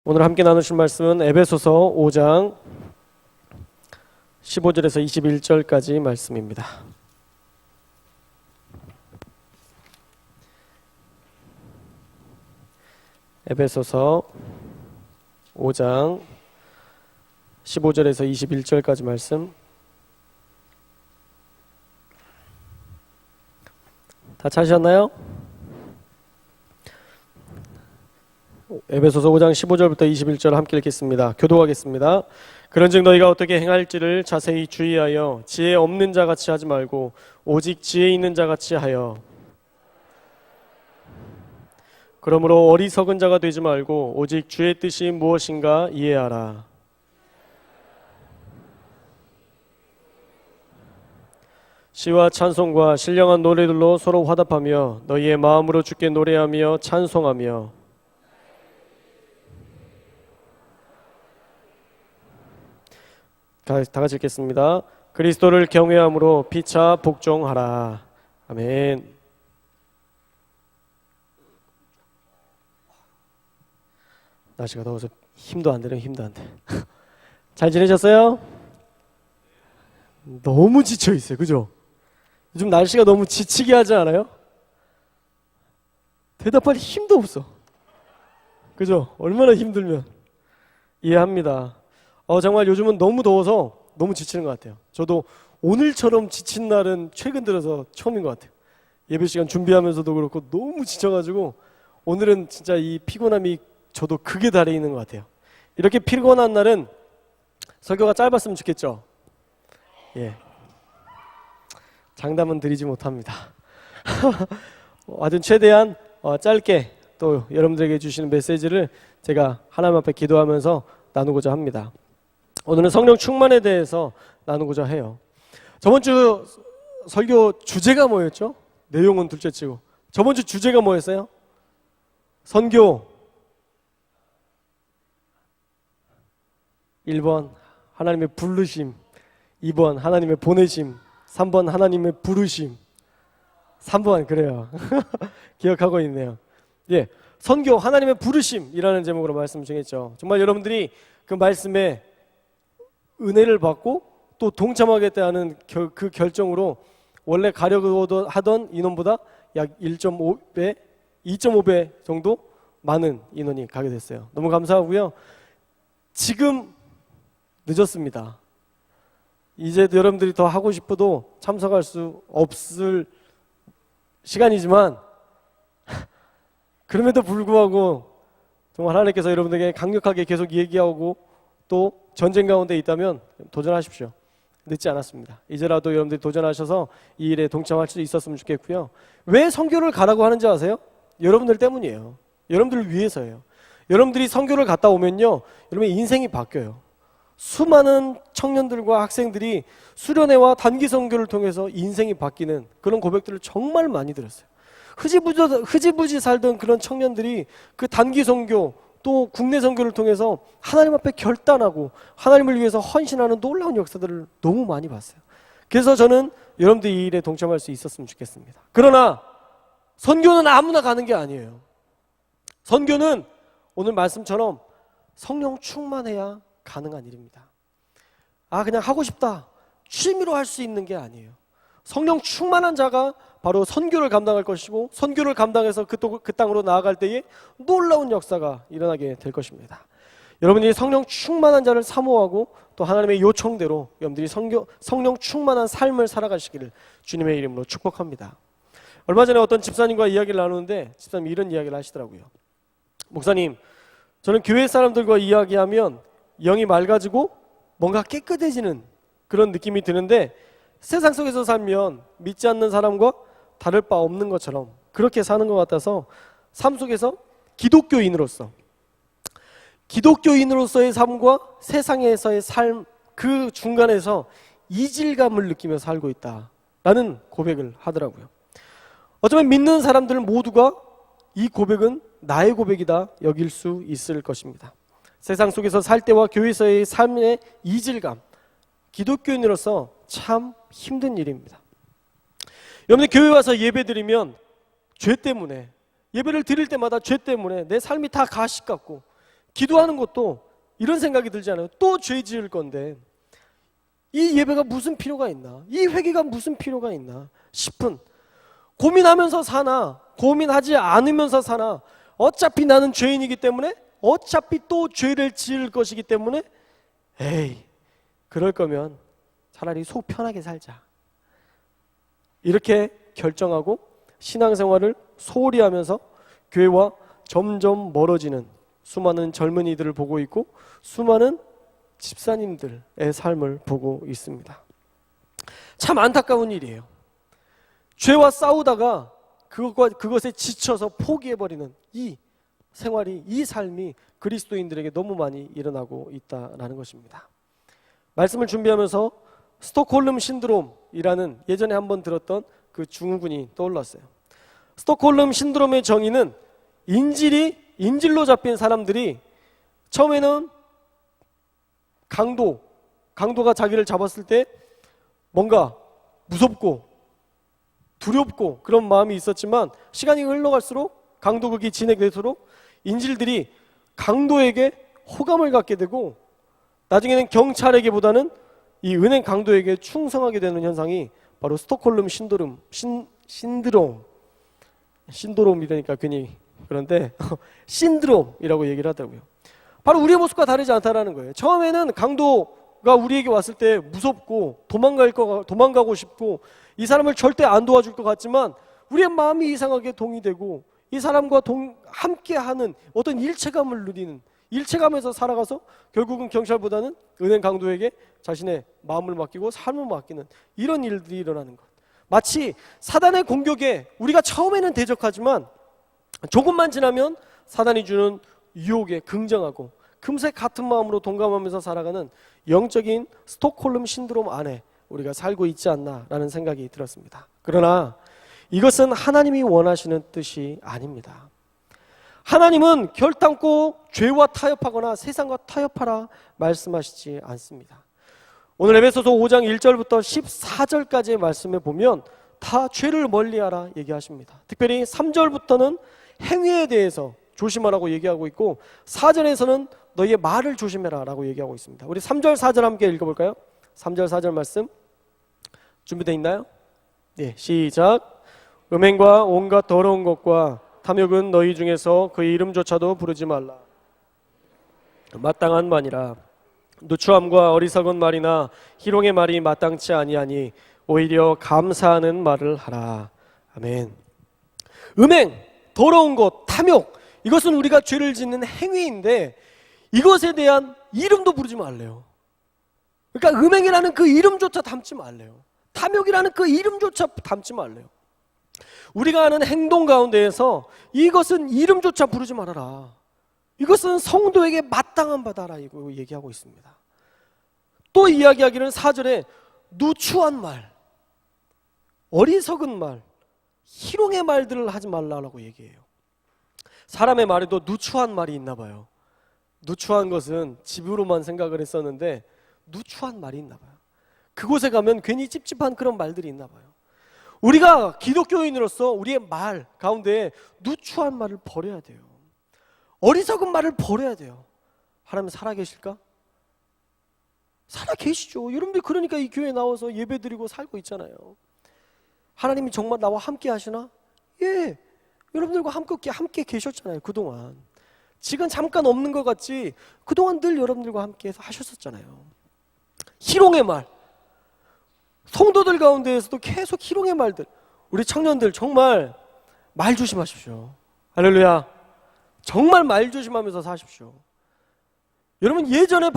오늘 함께 나누실 말씀은 에베소서 5장 15절에서 21절까지 말씀입니다. 에베소서 5장 15절에서 21절까지 말씀. 다 찾으셨나요? 에베소서 5장 15절부터 21절 함께 읽겠습니다. 교독하겠습니다. 그런즉 너희가 어떻게 행할지를 자세히 주의하여 지혜 없는 자같이 하지 말고 오직 지혜 있는 자같이 하여, 그러므로 어리석은 자가 되지 말고 오직 주의 뜻이 무엇인가 이해하라. 시와 찬송과 신령한 노래들로 서로 화답하며 너희의 마음으로 주께 노래하며 찬송하며, 다 같이 읽겠습니다. 그리스도를 경외함으로 피차 복종하라. 아멘. 날씨가 더워서 힘도 안 되네요. 힘도 안 돼. 잘 지내셨어요? 너무 지쳐 있어요. 그죠? 요즘 날씨가 너무 지치게 하지 않아요? 대답할 힘도 없어. 그죠? 얼마나 힘들면. 이해합니다. 정말 요즘은 너무 더워서 너무 지치는 것 같아요. 저도 오늘처럼 지친 날은 최근 들어서 처음인 것 같아요. 예배 시간 준비하면서도 그렇고 너무 지쳐가지고 오늘은 진짜 이 피곤함이 저도 극에 달해 있는 것 같아요. 이렇게 피곤한 날은 설교가 짧았으면 좋겠죠? 예. 장담은 드리지 못합니다. 하여튼 최대한 짧게 또 여러분들에게 주시는 메시지를 제가 하나님 앞에 기도하면서 나누고자 합니다. 오늘은 성령 충만에 대해서 나누고자 해요. 저번 주 설교 주제가 뭐였죠? 내용은 둘째치고 저번 주 주제가 뭐였어요? 선교. 1번 하나님의 부르심, 2번 하나님의 보내심, 3번 하나님의 부르심. 3번 그래요. 기억하고 있네요. 예, 선교 하나님의 부르심이라는 제목으로 말씀 중했죠. 정말 여러분들이 그 말씀에 은혜를 받고 또 동참하겠다는 그 결정으로 원래 가려고 하던 인원보다 약 1.5배, 2.5배 정도 많은 인원이 가게 됐어요. 너무 감사하고요. 지금 늦었습니다. 이제 여러분들이 더 하고 싶어도 참석할 수 없을 시간이지만 그럼에도 불구하고 정말 하나님께서 여러분들에게 강력하게 계속 얘기하고 또 전쟁 가운데 있다면 도전하십시오. 늦지 않았습니다. 이제라도 여러분들이 도전하셔서 이 일에 동참할 수 있었으면 좋겠고요. 왜 선교를 가라고 하는지 아세요? 여러분들 때문이에요. 여러분들을 위해서예요. 여러분들이 선교를 갔다 오면요, 여러분의 인생이 바뀌어요. 수많은 청년들과 학생들이 수련회와 단기 선교를 통해서 인생이 바뀌는 그런 고백들을 정말 많이 들었어요. 흐지부지 살던 그런 청년들이 그 단기 선교 또 국내 선교를 통해서 하나님 앞에 결단하고 하나님을 위해서 헌신하는 놀라운 역사들을 너무 많이 봤어요. 그래서 저는 여러분들이 이 일에 동참할 수 있었으면 좋겠습니다. 그러나 선교는 아무나 가는 게 아니에요. 선교는 오늘 말씀처럼 성령 충만해야 가능한 일입니다. 그냥 하고 싶다, 취미로 할 수 있는 게 아니에요. 성령 충만한 자가 바로 선교를 감당할 것이고 선교를 감당해서 그 땅으로 나아갈 때에 놀라운 역사가 일어나게 될 것입니다. 여러분들이 성령 충만한 자를 사모하고 또 하나님의 요청대로 여러분들이 성령 충만한 삶을 살아가시기를 주님의 이름으로 축복합니다. 얼마 전에 어떤 집사님과 이야기를 나누는데 집사님이 이런 이야기를 하시더라고요. 목사님, 저는 교회 사람들과 이야기하면 영이 맑아지고 뭔가 깨끗해지는 그런 느낌이 드는데 세상 속에서 살면 믿지 않는 사람과 다를 바 없는 것처럼 그렇게 사는 것 같아서 삶 속에서 기독교인으로서의 삶과 세상에서의 삶 그 중간에서 이질감을 느끼며 살고 있다라는 고백을 하더라고요. 어쩌면 믿는 사람들 모두가 이 고백은 나의 고백이다 여길 수 있을 것입니다. 세상 속에서 살 때와 교회에서의 삶의 이질감, 기독교인으로서 참 힘든 일입니다. 여러분들 교회 와서 예배 드리면 죄 때문에, 예배를 드릴 때마다 죄 때문에 내 삶이 다 가식 같고 기도하는 것도 이런 생각이 들지 않아요? 또 죄 지을 건데 이 예배가 무슨 필요가 있나? 이 회개가 무슨 필요가 있나 싶은, 고민하면서 사나 고민하지 않으면서 사나 어차피 나는 죄인이기 때문에, 어차피 또 죄를 지을 것이기 때문에, 에이 그럴 거면 차라리 속 편하게 살자, 이렇게 결정하고 신앙생활을 소홀히 하면서 교회와 점점 멀어지는 수많은 젊은이들을 보고 있고 수많은 집사님들의 삶을 보고 있습니다. 참 안타까운 일이에요. 죄와 싸우다가 그것에 지쳐서 포기해버리는 이 생활이, 이 삶이 그리스도인들에게 너무 많이 일어나고 있다는 것입니다. 말씀을 준비하면서 스톡홀름 신드롬이라는 예전에 한번 들었던 그 증후군이 떠올랐어요. 스톡홀름 신드롬의 정의는 인질로 잡힌 사람들이 처음에는 강도가 자기를 잡았을 때 뭔가 무섭고 두렵고 그런 마음이 있었지만, 시간이 흘러갈수록 강도극이 진행될수록 인질들이 강도에게 호감을 갖게 되고 나중에는 경찰에게보다는 이 은행 강도에게 충성하게 되는 현상이 바로 스톡홀름 신드롬이라니까 괜히 그런데 신드롬이라고 얘기를 하더라고요. 바로 우리의 모습과 다르지 않다라는 거예요. 처음에는 강도가 우리에게 왔을 때 무섭고 도망가고 싶고 이 사람을 절대 안 도와줄 것 같지만 우리의 마음이 이상하게 동의되고 이 사람과 함께하는 어떤 일체감을 누리는, 일체감에서 살아가서 결국은 경찰보다는 은행 강도에게 자신의 마음을 맡기고 삶을 맡기는 이런 일들이 일어나는 것. 마치 사단의 공격에 우리가 처음에는 대적하지만 조금만 지나면 사단이 주는 유혹에 긍정하고 금세 같은 마음으로 동감하면서 살아가는 영적인 스톡홀름 신드롬 안에 우리가 살고 있지 않나라는 생각이 들었습니다. 그러나 이것은 하나님이 원하시는 뜻이 아닙니다. 하나님은 결단코 죄와 타협하거나 세상과 타협하라 말씀하시지 않습니다. 오늘 에베소서 5장 1절부터 14절까지의 말씀에 보면 다 죄를 멀리하라 얘기하십니다. 특별히 3절부터는 행위에 대해서 조심하라고 얘기하고 있고 4절에서는 너희의 말을 조심해라 라고 얘기하고 있습니다. 우리 3절 4절 함께 읽어볼까요? 3절 4절 말씀 준비되어 있나요? 네, 시작. 음행과 온갖 더러운 것과 탐욕은 너희 중에서 그의 이름조차도 부르지 말라. 마땅한 말이라. 누추함과 어리석은 말이나 희롱의 말이 마땅치 아니하니 오히려 감사하는 말을 하라. 아멘. 음행, 더러운 것, 탐욕, 이것은 우리가 죄를 짓는 행위인데 이것에 대한 이름도 부르지 말래요. 그러니까 음행이라는 그 이름조차 담지 말래요. 탐욕이라는 그 이름조차 담지 말래요. 우리가 하는 행동 가운데에서 이것은 이름조차 부르지 말아라. 이것은 성도에게 마땅한 바다라 이거 얘기하고 있습니다. 또 이야기하기는 4절에 누추한 말, 어리석은 말, 희롱의 말들을 하지 말라고 얘기해요. 사람의 말에도 누추한 말이 있나 봐요. 누추한 것은 집으로만 생각을 했었는데 누추한 말이 있나 봐요. 그곳에 가면 괜히 찝찝한 그런 말들이 있나 봐요. 우리가 기독교인으로서 우리의 말 가운데 누추한 말을 버려야 돼요. 어리석은 말을 버려야 돼요. 하나님 살아계실까? 살아계시죠. 여러분들 그러니까 이 교회에 나와서 예배드리고 살고 있잖아요. 하나님이 정말 나와 함께 하시나? 예, 여러분들과 함께 계셨잖아요. 그동안 지금 잠깐 없는 것 같지 그동안 늘 여러분들과 함께 하셨었잖아요. 희롱의 말, 성도들 가운데에서도 계속 희롱의 말들. 우리 청년들 정말 말 조심하십시오. 할렐루야. 정말 말 조심하면서 사십시오. 여러분 예전에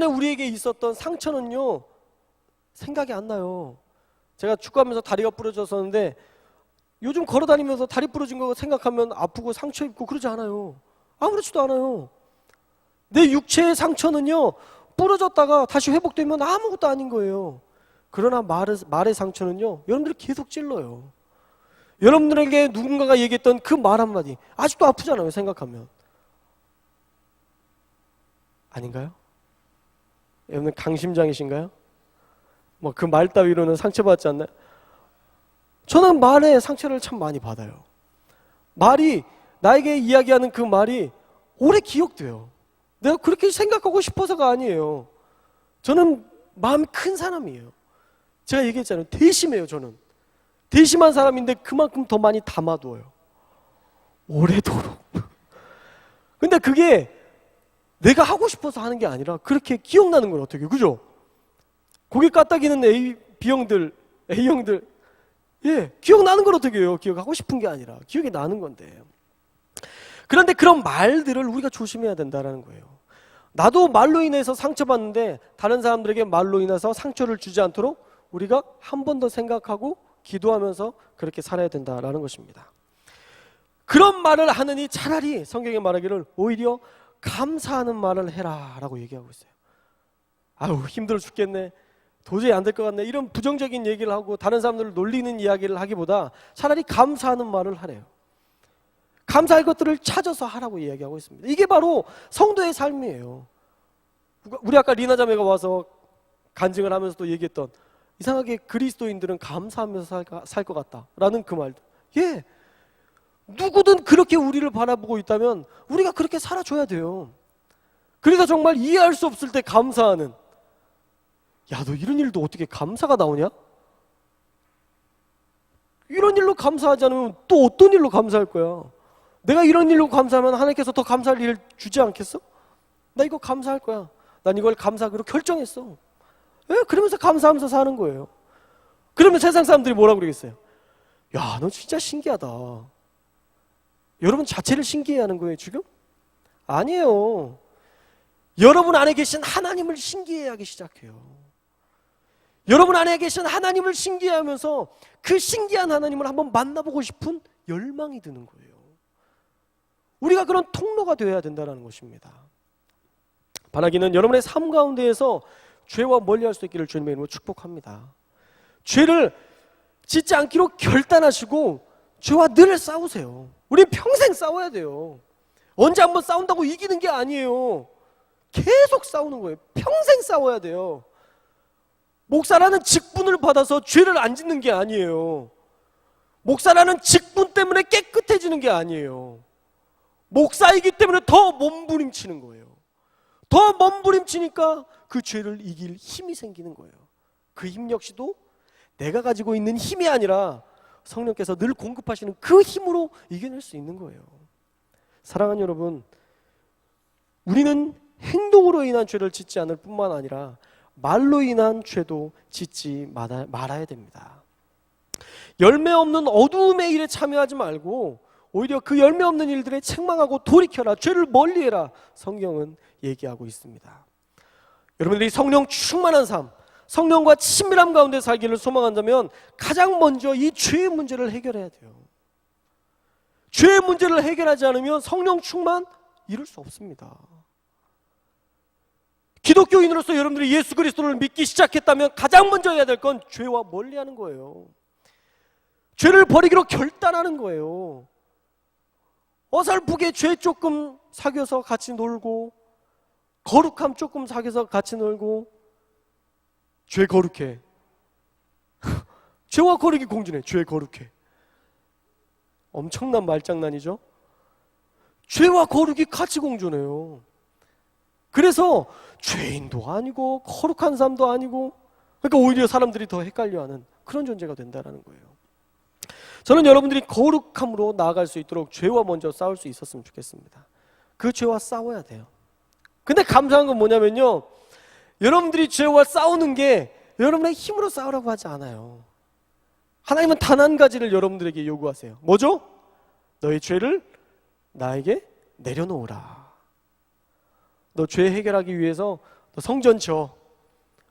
우리에게 있었던 상처는요 생각이 안 나요. 제가 축구하면서 다리가 부러졌었는데 요즘 걸어다니면서 다리 부러진 거 생각하면 아프고 상처 입고 그러지 않아요. 아무렇지도 않아요. 내 육체의 상처는요 부러졌다가 다시 회복되면 아무것도 아닌 거예요. 그러나 말의 상처는요 여러분들이 계속 찔러요. 여러분들에게 누군가가 얘기했던 그 말 한마디 아직도 아프잖아요. 생각하면. 아닌가요? 여러분 강심장이신가요? 뭐 그 말 따위로는 상처받지 않나요? 저는 말에 상처를 참 많이 받아요. 말이 나에게 이야기하는 그 말이 오래 기억돼요. 내가 그렇게 생각하고 싶어서가 아니에요. 저는 마음이 큰 사람이에요. 제가 얘기했잖아요. 대심해요. 저는 대심한 사람인데 그만큼 더 많이 담아두어요. 오래도록. 근데 그게 내가 하고 싶어서 하는 게 아니라 그렇게 기억나는 건 어떻게 해요? 그죠? 고개 까딱이는 B형들, A형들, 예, 기억나는 건 어떻게 해요? 기억하고 싶은 게 아니라 기억이 나는 건데. 그런데 그런 말들을 우리가 조심해야 된다는 거예요. 나도 말로 인해서 상처받는데 다른 사람들에게 말로 인해서 상처를 주지 않도록 우리가 한 번 더 생각하고 기도하면서 그렇게 살아야 된다는 것입니다. 그런 말을 하느니 차라리 성경에 말하기를 오히려 감사하는 말을 해라 라고 얘기하고 있어요. 아유 힘들어 죽겠네, 도저히 안 될 것 같네, 이런 부정적인 얘기를 하고 다른 사람들을 놀리는 이야기를 하기보다 차라리 감사하는 말을 하래요. 감사할 것들을 찾아서 하라고 이야기하고 있습니다. 이게 바로 성도의 삶이에요. 우리 아까 리나 자매가 와서 간증을 하면서도 얘기했던, 이상하게 그리스도인들은 감사하면서 살 것 같다라는 그 말도, 예, 누구든 그렇게 우리를 바라보고 있다면 우리가 그렇게 살아줘야 돼요. 그래서 정말 이해할 수 없을 때 감사하는, 야, 너 이런 일도 어떻게 감사가 나오냐? 이런 일로 감사하지 않으면 또 어떤 일로 감사할 거야? 내가 이런 일로 감사하면 하나님께서 더 감사할 일을 주지 않겠어? 나 이거 감사할 거야. 난 이걸 감사하기로 결정했어. 예, 그러면서 감사하면서 사는 거예요. 그러면 세상 사람들이 뭐라고 그러겠어요? 야, 너 진짜 신기하다. 여러분 자체를 신기해하는 거예요 지금? 아니에요. 여러분 안에 계신 하나님을 신기해하기 시작해요. 여러분 안에 계신 하나님을 신기해하면서 그 신기한 하나님을 한번 만나보고 싶은 열망이 드는 거예요. 우리가 그런 통로가 되어야 된다는 것입니다. 바라기는 여러분의 삶 가운데에서 죄와 멀리할 수 있기를 주님의 이름으로 축복합니다. 죄를 짓지 않기로 결단하시고 죄와 늘 싸우세요. 우리 평생 싸워야 돼요. 언제 한번 싸운다고 이기는 게 아니에요. 계속 싸우는 거예요. 평생 싸워야 돼요. 목사라는 직분을 받아서 죄를 안 짓는 게 아니에요. 목사라는 직분 때문에 깨끗해지는 게 아니에요. 목사이기 때문에 더 몸부림치는 거예요. 더 몸부림치니까 그 죄를 이길 힘이 생기는 거예요. 그 힘 역시도 내가 가지고 있는 힘이 아니라 성령께서 늘 공급하시는 그 힘으로 이겨낼 수 있는 거예요. 사랑하는 여러분, 우리는 행동으로 인한 죄를 짓지 않을 뿐만 아니라 말로 인한 죄도 짓지 말아야 됩니다. 열매 없는 어두움의 일에 참여하지 말고 오히려 그 열매 없는 일들에 책망하고 돌이켜라, 죄를 멀리해라, 성경은 얘기하고 있습니다. 여러분들이 성령 충만한 삶, 성령과 친밀함 가운데 살기를 소망한다면 가장 먼저 이 죄의 문제를 해결해야 돼요. 죄의 문제를 해결하지 않으면 성령 충만 이룰 수 없습니다. 기독교인으로서 여러분들이 예수 그리스도를 믿기 시작했다면 가장 먼저 해야 될 건 죄와 멀리하는 거예요. 죄를 버리기로 결단하는 거예요. 어설프게 죄 조금 사귀어서 같이 놀고, 거룩함 조금 사귀어서 같이 놀고, 죄 거룩해. 죄와 거룩이 공존해. 죄 거룩해. 엄청난 말장난이죠. 죄와 거룩이 같이 공존해요. 그래서 죄인도 아니고 거룩한 사람도 아니고, 그러니까 오히려 사람들이 더 헷갈려하는 그런 존재가 된다는 거예요. 저는 여러분들이 거룩함으로 나아갈 수 있도록 죄와 먼저 싸울 수 있었으면 좋겠습니다. 그 죄와 싸워야 돼요. 근데 감사한 건 뭐냐면요, 여러분들이 죄와 싸우는 게 여러분의 힘으로 싸우라고 하지 않아요. 하나님은 단 한 가지를 여러분들에게 요구하세요. 뭐죠? 너의 죄를 나에게 내려놓으라. 너 죄 해결하기 위해서 너 성전 지어.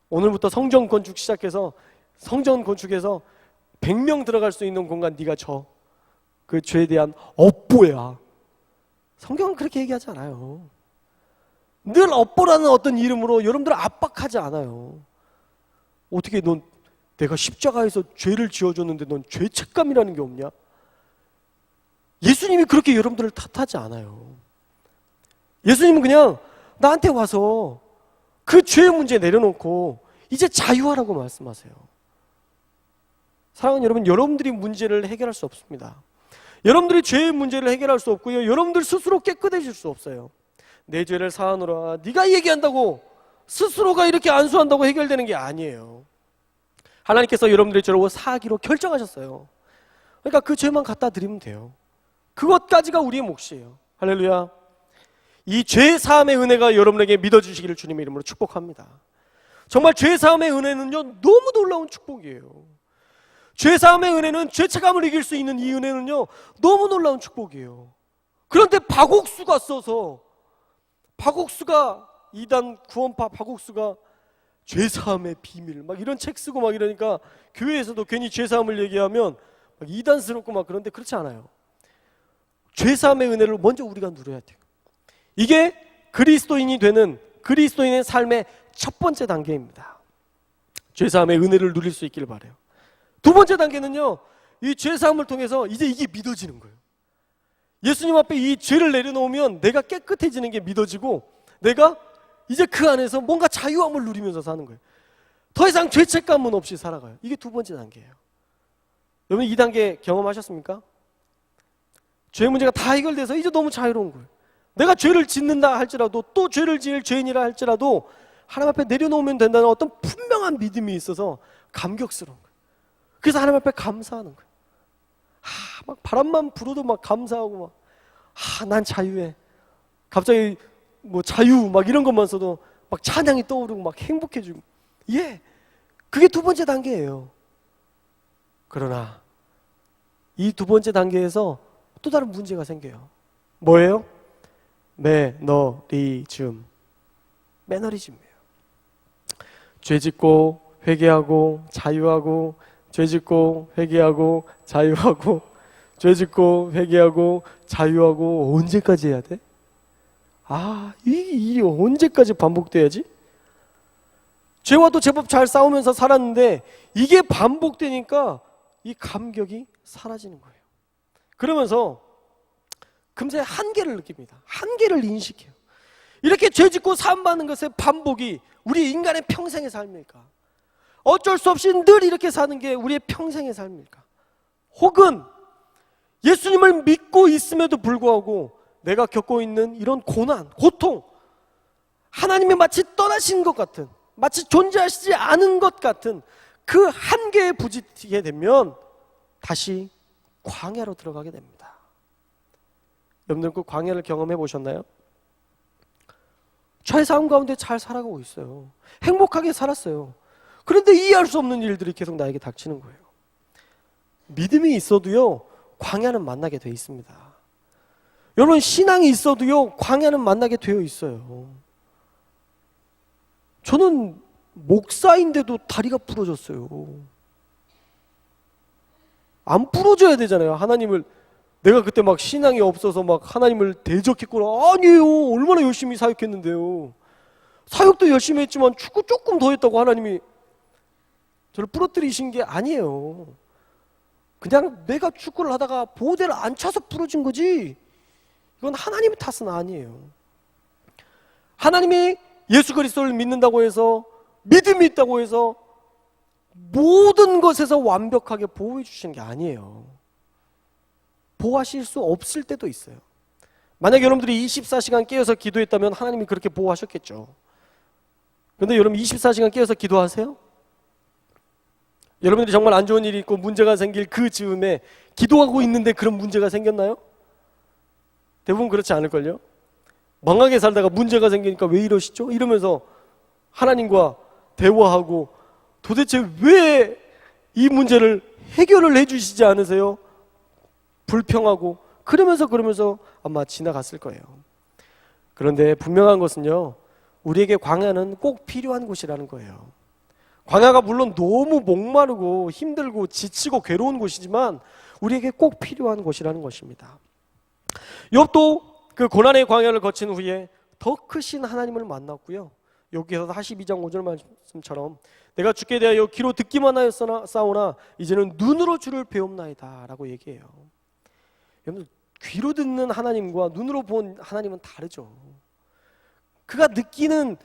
오늘부터 성전 건축 시작해서 성전 건축해서 100명 들어갈 수 있는 공간 네가 져. 그 죄에 대한 업보야. 성경은 그렇게 얘기하지 않아요. 늘 업보라는 어떤 이름으로 여러분들을 압박하지 않아요. 어떻게 넌 내가 십자가에서 죄를 지어줬는데 넌 죄책감이라는 게 없냐? 예수님이 그렇게 여러분들을 탓하지 않아요. 예수님은 그냥 나한테 와서 그 죄의 문제 내려놓고 이제 자유하라고 말씀하세요. 사랑하는 여러분, 여러분들이 문제를 해결할 수 없습니다. 여러분들이 죄의 문제를 해결할 수 없고요, 여러분들 스스로 깨끗해질 수 없어요. 내 죄를 사하노라. 네가 얘기한다고 스스로가 이렇게 안수한다고 해결되는 게 아니에요. 하나님께서 여러분들의 죄를 사하기로 결정하셨어요. 그러니까 그 죄만 갖다 드리면 돼요. 그것까지가 우리의 몫이에요. 할렐루야. 이 죄 사함의 은혜가 여러분에게 믿어주시기를 주님의 이름으로 축복합니다. 정말 죄 사함의 은혜는요, 너무 놀라운 축복이에요. 죄 사함의 은혜는 죄책감을 이길 수 있는 이 은혜는요, 너무 놀라운 축복이에요. 그런데 박옥수가 써서, 박옥수가, 이단 구원파 박옥수가 죄 사함의 비밀 막 이런 책 쓰고 막 이러니까 교회에서도 괜히 죄 사함을 얘기하면 막 이단스럽고 막 그런데 그렇지 않아요. 죄 사함의 은혜를 먼저 우리가 누려야 돼요. 이게 그리스도인이 되는, 그리스도인의 삶의 첫 번째 단계입니다. 죄 사함의 은혜를 누릴 수 있기를 바라요. 두 번째 단계는요, 이 죄 사함을 통해서 이제 이게 믿어지는 거예요. 예수님 앞에 이 죄를 내려놓으면 내가 깨끗해지는 게 믿어지고, 내가 이제 그 안에서 뭔가 자유함을 누리면서 사는 거예요. 더 이상 죄책감은 없이 살아가요. 이게 두 번째 단계예요. 여러분, 이 단계 경험하셨습니까? 죄 문제가 다 해결돼서 이제 너무 자유로운 거예요. 내가 죄를 짓는다 할지라도, 또 죄를 지을 죄인이라 할지라도 하나님 앞에 내려놓으면 된다는 어떤 분명한 믿음이 있어서 감격스러운 거예요. 그래서 하나님 앞에 감사하는 거예요. 막 바람만 불어도 막 감사하고 막, 난 자유해. 갑자기 뭐 자유 막 이런 것만 써도 막 찬양이 떠오르고 막 행복해지고, 예, 그게 두 번째 단계예요. 그러나 이 두 번째 단계에서 또 다른 문제가 생겨요. 뭐예요? 매너리즘. 매너리즘이에요. 죄 짓고 회개하고 자유하고, 죄 짓고 회개하고 자유하고, 죄 짓고 회개하고 자유하고, 언제까지 해야 돼? 이 언제까지 반복돼야지? 죄와도 제법 잘 싸우면서 살았는데 이게 반복되니까 이 감격이 사라지는 거예요. 그러면서 금세 한계를 느낍니다. 한계를 인식해요. 이렇게 죄 짓고 사함받는 것의 반복이 우리 인간의 평생의 삶일까? 어쩔 수 없이 늘 이렇게 사는 게 우리의 평생의 삶일까? 혹은 예수님을 믿고 있음에도 불구하고 내가 겪고 있는 이런 고난, 고통, 하나님이 마치 떠나신 것 같은, 마치 존재하시지 않은 것 같은 그 한계에 부딪히게 되면 다시 광야로 들어가게 됩니다. 여러분들 그 광야를 경험해 보셨나요? 죄사함 가운데 잘 살아가고 있어요. 행복하게 살았어요. 그런데 이해할 수 없는 일들이 계속 나에게 닥치는 거예요. 믿음이 있어도요, 광야는 만나게 돼 있습니다. 여러분, 신앙이 있어도요, 광야는 만나게 되어 있어요. 저는 목사인데도 다리가 부러졌어요. 안 부러져야 되잖아요. 하나님을, 내가 그때 막 신앙이 없어서 막 하나님을 대적했구나. 아니에요. 얼마나 열심히 사역했는데요. 사역도 열심히 했지만 축구 조금 더 했다고 하나님이 저를 부러뜨리신 게 아니에요. 그냥 내가 축구를 하다가 보호대를 안 차서 부러진 거지, 이건 하나님의 탓은 아니에요. 하나님이 예수 그리스도를 믿는다고 해서, 믿음이 있다고 해서 모든 것에서 완벽하게 보호해 주시는 게 아니에요. 보호하실 수 없을 때도 있어요. 만약 여러분들이 24시간 깨어서 기도했다면 하나님이 그렇게 보호하셨겠죠. 그런데 여러분 24시간 깨어서 기도하세요? 여러분들이 정말 안 좋은 일이 있고 문제가 생길 그 즈음에 기도하고 있는데 그런 문제가 생겼나요? 대부분 그렇지 않을걸요? 망하게 살다가 문제가 생기니까 왜 이러시죠? 이러면서 하나님과 대화하고, 도대체 왜 이 문제를 해결을 해주시지 않으세요? 불평하고 그러면서 아마 지나갔을 거예요. 그런데 분명한 것은요, 우리에게 광야는 꼭 필요한 곳이라는 거예요. 광야가 물론 너무 목마르고 힘들고 지치고 괴로운 곳이지만 우리에게 꼭 필요한 곳이라는 것입니다. 욥도 그 고난의 광야를 거친 후에 더 크신 하나님을 만났고요, 여기에서 42장 5절 말씀처럼 내가 주께 대하여 귀로 듣기만 하였사오나 이제는 눈으로 주를 배움나이다 라고 얘기해요. 여러분, 귀로 듣는 하나님과 눈으로 본 하나님은 다르죠. 그가 느끼는,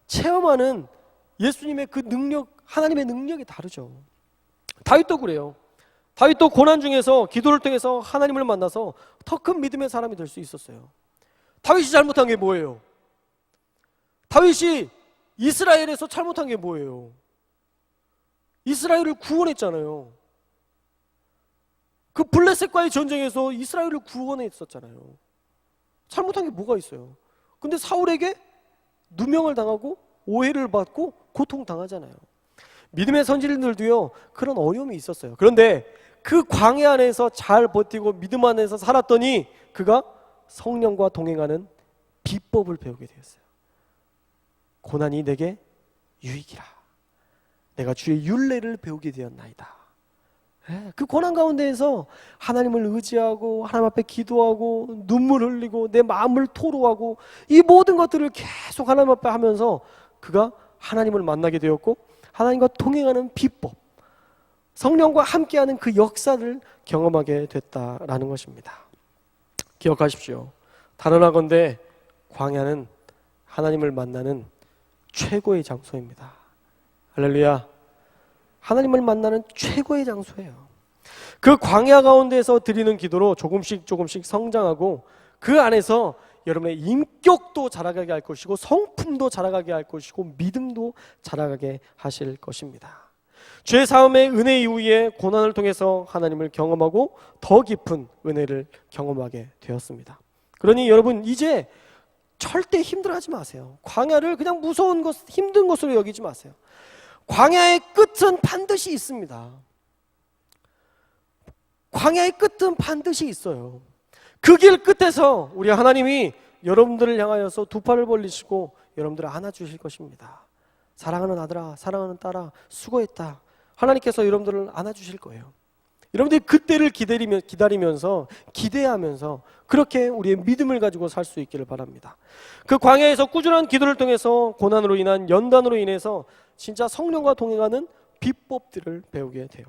체험하는 예수님의 그 능력, 하나님의 능력이 다르죠. 다윗도 그래요. 다윗도 고난 중에서 기도를 통해서 하나님을 만나서 더 큰 믿음의 사람이 될 수 있었어요. 다윗이 잘못한 게 뭐예요? 다윗이 이스라엘에서 잘못한 게 뭐예요? 이스라엘을 구원했잖아요. 그 블레셋과의 전쟁에서 이스라엘을 구원했었잖아요. 잘못한 게 뭐가 있어요? 근데 사울에게 누명을 당하고 오해를 받고 고통당하잖아요. 믿음의 선지자들도요, 그런 어려움이 있었어요. 그런데 그 광야 안에서 잘 버티고 믿음 안에서 살았더니 그가 성령과 동행하는 비법을 배우게 되었어요. 고난이 내게 유익이라. 내가 주의 율례를 배우게 되었나이다. 그 고난 가운데에서 하나님을 의지하고 하나님 앞에 기도하고 눈물 흘리고 내 마음을 토로하고 이 모든 것들을 계속 하나님 앞에 하면서 그가 하나님을 만나게 되었고 하나님과 동행하는 비법, 성령과 함께하는 그 역사를 경험하게 됐다라는 것입니다. 기억하십시오. 단언하건대 광야는 하나님을 만나는 최고의 장소입니다. 할렐루야. 하나님을 만나는 최고의 장소예요. 그 광야 가운데서 드리는 기도로 조금씩 성장하고 그 안에서 여러분의 인격도 자라가게 할 것이고 성품도 자라가게 할 것이고 믿음도 자라가게 하실 것입니다. 죄 사함의 은혜 이후에 고난을 통해서 하나님을 경험하고 더 깊은 은혜를 경험하게 되었습니다. 그러니 여러분 이제 절대 힘들어하지 마세요. 광야를 그냥 무서운 것, 힘든 것으로 여기지 마세요. 광야의 끝은 반드시 있습니다. 광야의 끝은 반드시 있어요. 그 길 끝에서 우리 하나님이 여러분들을 향하여서 두 팔을 벌리시고 여러분들을 안아주실 것입니다. 사랑하는 아들아, 사랑하는 딸아, 수고했다. 하나님께서 여러분들을 안아주실 거예요. 여러분들이 그때를 기다리면서 기대하면서 그렇게 우리의 믿음을 가지고 살 수 있기를 바랍니다. 그 광야에서 꾸준한 기도를 통해서 고난으로 인한 연단으로 인해서 진짜 성령과 동행하는 비법들을 배우게 돼요.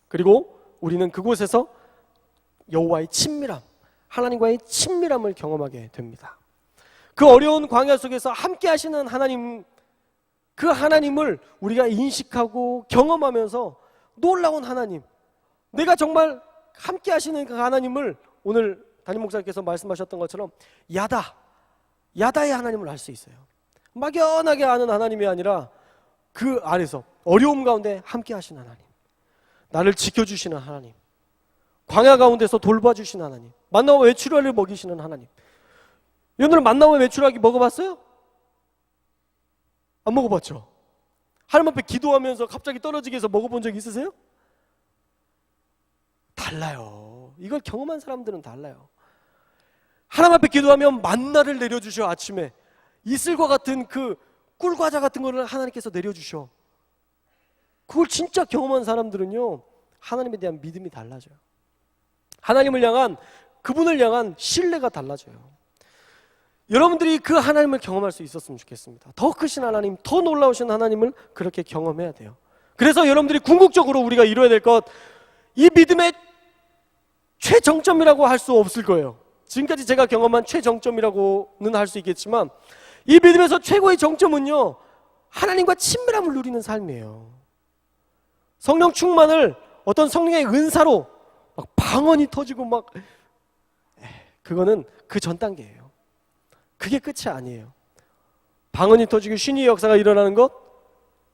그리고 우리는 그곳에서 여호와의 친밀함, 하나님과의 친밀함을 경험하게 됩니다. 그 어려운 광야 속에서 함께 하시는 하나님, 그 하나님을 우리가 인식하고 경험하면서 놀라운 하나님, 내가 정말 함께 하시는 그 하나님을 오늘 담임 목사님께서 말씀하셨던 것처럼 야다의 하나님을 알 수 있어요. 막연하게 아는 하나님이 아니라 그 안에서 어려움 가운데 함께 하시는 하나님, 나를 지켜주시는 하나님, 광야 가운데서 돌봐주시는 하나님, 만나와 외출하를 먹이시는 하나님. 여러분들 만나와 외출하기 먹어봤어요? 안 먹어봤죠? 하나님 앞에 기도하면서 갑자기 떨어지게 해서 먹어본 적 있으세요? 달라요. 이걸 경험한 사람들은 달라요. 하나님 앞에 기도하면 만나를 내려주셔. 아침에 이슬과 같은 그 꿀과자 같은 거를 하나님께서 내려주셔. 그걸 진짜 경험한 사람들은요, 하나님에 대한 믿음이 달라져요. 하나님을 향한, 그분을 향한 신뢰가 달라져요. 여러분들이 그 하나님을 경험할 수 있었으면 좋겠습니다. 더 크신 하나님, 더 놀라우신 하나님을 그렇게 경험해야 돼요. 그래서 여러분들이 궁극적으로 우리가 이루어야 될 것, 이 믿음의 최정점이라고 할 수 없을 거예요. 지금까지 제가 경험한 최정점이라고는 할 수 있겠지만 이 믿음에서 최고의 정점은요, 하나님과 친밀함을 누리는 삶이에요. 성령 충만을 어떤 성령의 은사로 막 방언이 터지고 막, 그거는 그 전 단계예요. 그게 끝이 아니에요. 방언이 터지고 신의의 역사가 일어나는 것,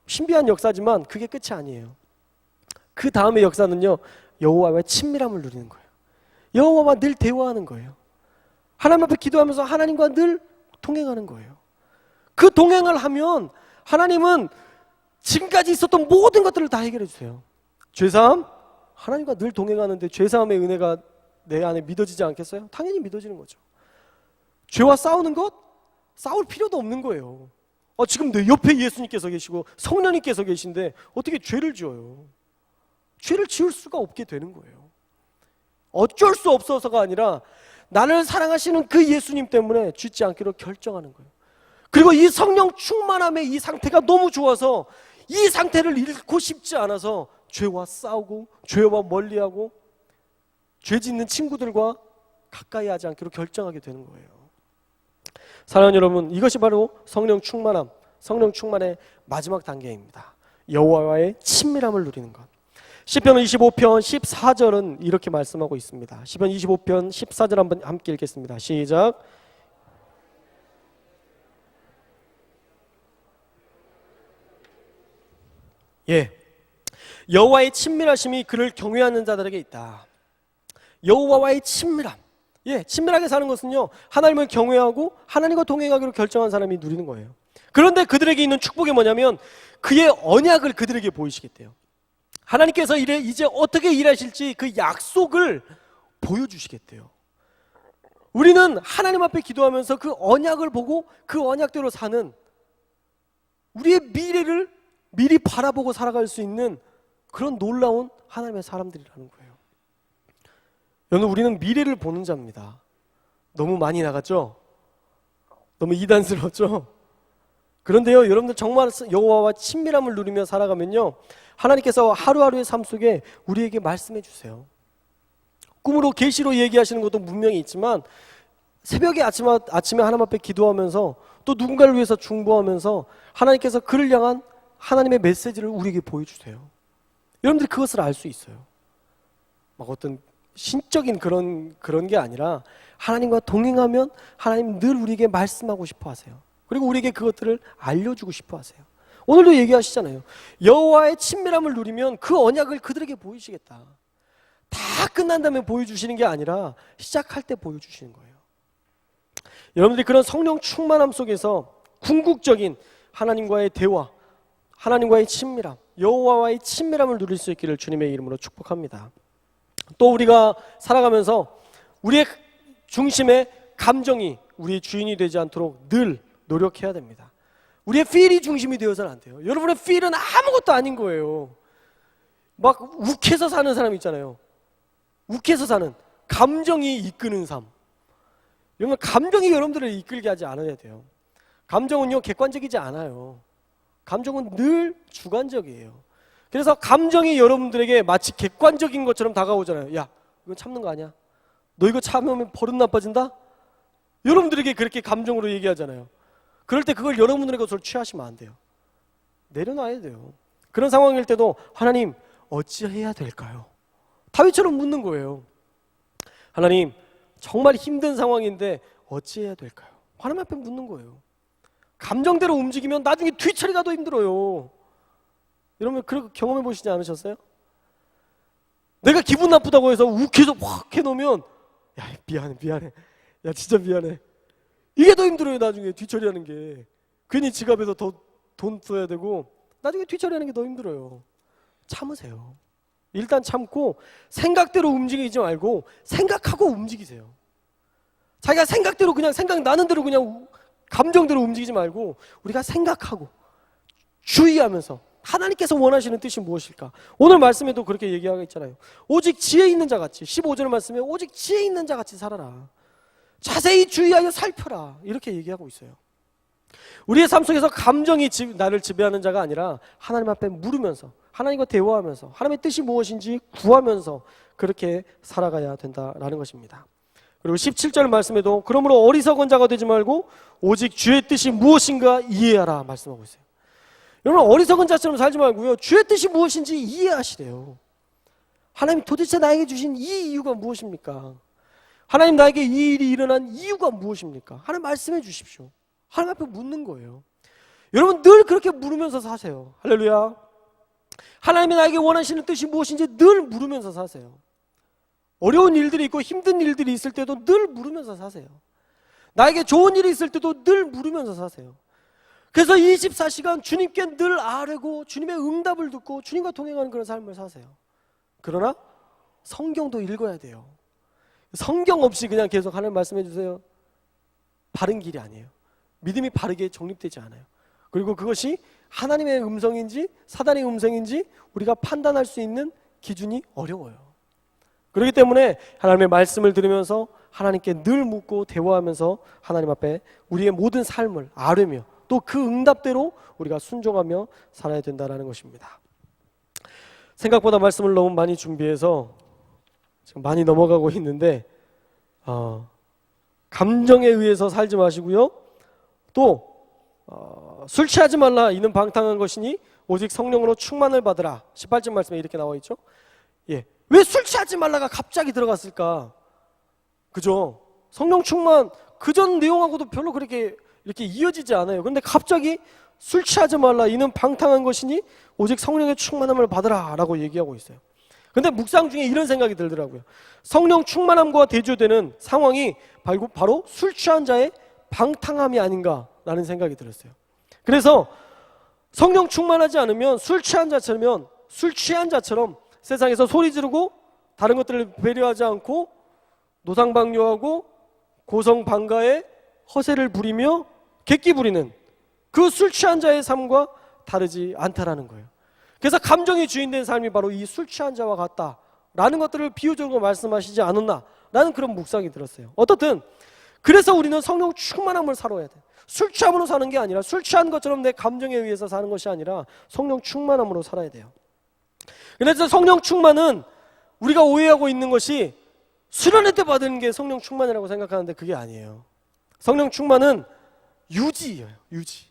신비한 역사지만 그게 끝이 아니에요. 그 다음의 역사는요, 여호와와의 친밀함을 누리는 거예요. 여호와와 늘 대화하는 거예요. 하나님 앞에 기도하면서 하나님과 늘 동행하는 거예요. 그 동행을 하면 하나님은 지금까지 있었던 모든 것들을 다 해결해 주세요. 죄사함? 하나님과 늘 동행하는데 죄사함의 은혜가 내 안에 믿어지지 않겠어요? 당연히 믿어지는 거죠. 죄와 싸우는 것? 싸울 필요도 없는 거예요. 지금 내 옆에 예수님께서 계시고 성령님께서 계신데 어떻게 죄를 지어요? 죄를 지을 수가 없게 되는 거예요. 어쩔 수 없어서가 아니라 나를 사랑하시는 그 예수님 때문에 짓지 않기로 결정하는 거예요. 그리고 이 성령 충만함의 이 상태가 너무 좋아서 이 상태를 잃고 싶지 않아서 죄와 싸우고 죄와 멀리하고 죄 짓는 친구들과 가까이 하지 않기로 결정하게 되는 거예요. 사랑하는 여러분, 이것이 바로 성령 충만함, 성령 충만의 마지막 단계입니다. 여호와와의 친밀함을 누리는 것. 시편 25편 14절은 이렇게 말씀하고 있습니다. 시편 25편 14절 한번 함께 읽겠습니다. 시작. 예, 여호와의 친밀하심이 그를 경외하는 자들에게 있다. 여호와와의 친밀함. 예, 친밀하게 사는 것은요, 하나님을 경외하고 하나님과 동행하기로 결정한 사람이 누리는 거예요. 그런데 그들에게 있는 축복이 뭐냐면 그의 언약을 그들에게 보이시겠대요. 하나님께서 이제 어떻게 일하실지 그 약속을 보여주시겠대요. 우리는 하나님 앞에 기도하면서 그 언약을 보고 그 언약대로 사는, 우리의 미래를 미리 바라보고 살아갈 수 있는 그런 놀라운 하나님의 사람들이라는 거예요. 여러분, 우리는 미래를 보는 자입니다. 너무 많이 나갔죠? 너무 이단스럽죠? 그런데요, 여러분들 정말 여호와와 친밀함을 누리며 살아가면요, 하나님께서 하루하루의 삶 속에 우리에게 말씀해 주세요. 꿈으로, 계시로 얘기하시는 것도 분명히 있지만 새벽에 아침에 하나님 앞에 기도하면서 또 누군가를 위해서 중보하면서 하나님께서 그를 향한 하나님의 메시지를 우리에게 보여주세요. 여러분들이 그것을 알 수 있어요. 막 어떤 신적인 그런 게 아니라 하나님과 동행하면 하나님 늘 우리에게 말씀하고 싶어 하세요. 그리고 우리에게 그것들을 알려주고 싶어 하세요. 오늘도 얘기하시잖아요. 여호와의 친밀함을 누리면 그 언약을 그들에게 보이시겠다. 다 끝난 다음에 보여주시는 게 아니라 시작할 때 보여주시는 거예요. 여러분들이 그런 성령 충만함 속에서 궁극적인 하나님과의 대화, 하나님과의 친밀함, 여호와와의 친밀함을 누릴 수 있기를 주님의 이름으로 축복합니다. 또 우리가 살아가면서 우리의 중심에 감정이 우리의 주인이 되지 않도록 늘 노력해야 됩니다. 우리의 feel이 중심이 되어서는 안 돼요. 여러분의 feel은 아무것도 아닌 거예요. 막 욱해서 사는 사람 있잖아요. 욱해서 사는, 감정이 이끄는 삶. 여러분, 감정이 여러분들을 이끌게 하지 않아야 돼요. 감정은요, 객관적이지 않아요. 감정은 늘 주관적이에요. 그래서 감정이 여러분들에게 마치 객관적인 것처럼 다가오잖아요. 야, 이건 참는 거 아니야? 너 이거 참으면 버릇 나빠진다? 여러분들에게 그렇게 감정으로 얘기하잖아요. 그럴 때 그걸 여러분들의 것으로 취하시면 안 돼요. 내려놔야 돼요. 그런 상황일 때도 하나님, 어찌해야 될까요? 다윗처럼 묻는 거예요. 하나님, 정말 힘든 상황인데 어찌해야 될까요? 하나님 앞에 묻는 거예요. 감정대로 움직이면 나중에 뒤처리가 더 힘들어요. 여러분, 그렇게 경험해 보시지 않으셨어요? 내가 기분 나쁘다고 해서 욱해서 확 해놓으면, 야, 미안해. 야, 진짜 미안해. 이게 더 힘들어요. 나중에 뒤처리하는 게. 괜히 지갑에서 더 돈 써야 되고 나중에 뒤처리하는 게 더 힘들어요. 참으세요. 일단 참고 생각대로 움직이지 말고 생각하고 움직이세요. 자기가 생각대로, 그냥 생각나는 대로 그냥 감정대로 움직이지 말고 우리가 생각하고 주의하면서 하나님께서 원하시는 뜻이 무엇일까? 오늘 말씀에도 그렇게 얘기하고 있잖아요. 오직 지혜 있는 자 같이, 15절 말씀에 오직 지혜 있는 자 같이 살아라. 자세히 주의하여 살펴라. 이렇게 얘기하고 있어요. 우리의 삶 속에서 감정이 나를 지배하는 자가 아니라 하나님 앞에 물으면서, 하나님과 대화하면서 하나님의 뜻이 무엇인지 구하면서 그렇게 살아가야 된다라는 것입니다. 그리고 17절 말씀에도 그러므로 어리석은 자가 되지 말고 오직 주의 뜻이 무엇인가 이해하라 말씀하고 있어요. 여러분, 어리석은 자처럼 살지 말고요, 주의 뜻이 무엇인지 이해하시래요. 하나님 도대체 나에게 주신 이 이유가 무엇입니까? 하나님 나에게 이 일이 일어난 이유가 무엇입니까? 하나님 말씀해 주십시오. 하나님 앞에 묻는 거예요. 여러분, 늘 그렇게 물으면서 사세요. 할렐루야. 하나님이 나에게 원하시는 뜻이 무엇인지 늘 물으면서 사세요. 어려운 일들이 있고 힘든 일들이 있을 때도 늘 물으면서 사세요. 나에게 좋은 일이 있을 때도 늘 물으면서 사세요. 그래서 24시간 주님께 늘 아뢰고 주님의 응답을 듣고 주님과 동행하는 그런 삶을 사세요. 그러나 성경도 읽어야 돼요. 성경 없이 그냥 계속 하나님 말씀해 주세요. 바른 길이 아니에요. 믿음이 바르게 정립되지 않아요. 그리고 그것이 하나님의 음성인지 사단의 음성인지 우리가 판단할 수 있는 기준이 어려워요. 그렇기 때문에 하나님의 말씀을 들으면서 하나님께 늘 묻고 대화하면서 하나님 앞에 우리의 모든 삶을 아뢰며 또 그 응답대로 우리가 순종하며 살아야 된다는 것입니다. 생각보다 말씀을 너무 많이 준비해서 지금 많이 넘어가고 있는데, 감정에 의해서 살지 마시고요. 또 술 취하지 말라 이는 방탕한 것이니 오직 성령으로 충만을 받으라. 18절 말씀에 이렇게 나와 있죠. 예. 왜 술 취하지 말라가 갑자기 들어갔을까? 그죠? 성령 충만 그전 내용하고도 별로 그렇게 이렇게 이어지지 않아요. 그런데 갑자기 술 취하지 말라. 이는 방탕한 것이니 오직 성령의 충만함을 받으라 라고 얘기하고 있어요. 근데 묵상 중에 이런 생각이 들더라고요. 성령 충만함과 대조되는 상황이 바로 술 취한 자의 방탕함이 아닌가라는 생각이 들었어요. 그래서 성령 충만하지 않으면 술 취한 자처럼 세상에서 소리 지르고 다른 것들을 배려하지 않고 노상방뇨하고 고성방가에 허세를 부리며 객기 부리는 그 술 취한 자의 삶과 다르지 않다라는 거예요. 그래서 감정이 주인된 삶이 바로 이 술 취한 자와 같다라는 것들을 비유적으로 말씀하시지 않았나라는 그런 묵상이 들었어요. 어떻든 그래서 우리는 성령 충만함을 살아야 돼. 술 취함으로 사는 게 아니라 술 취한 것처럼 내 감정에 의해서 사는 것이 아니라 성령 충만함으로 살아야 돼요. 그래서 성령 충만은 우리가 오해하고 있는 것이 수련회 때 받은 게 성령 충만이라고 생각하는데 그게 아니에요. 성령 충만은 유지예요. 유지.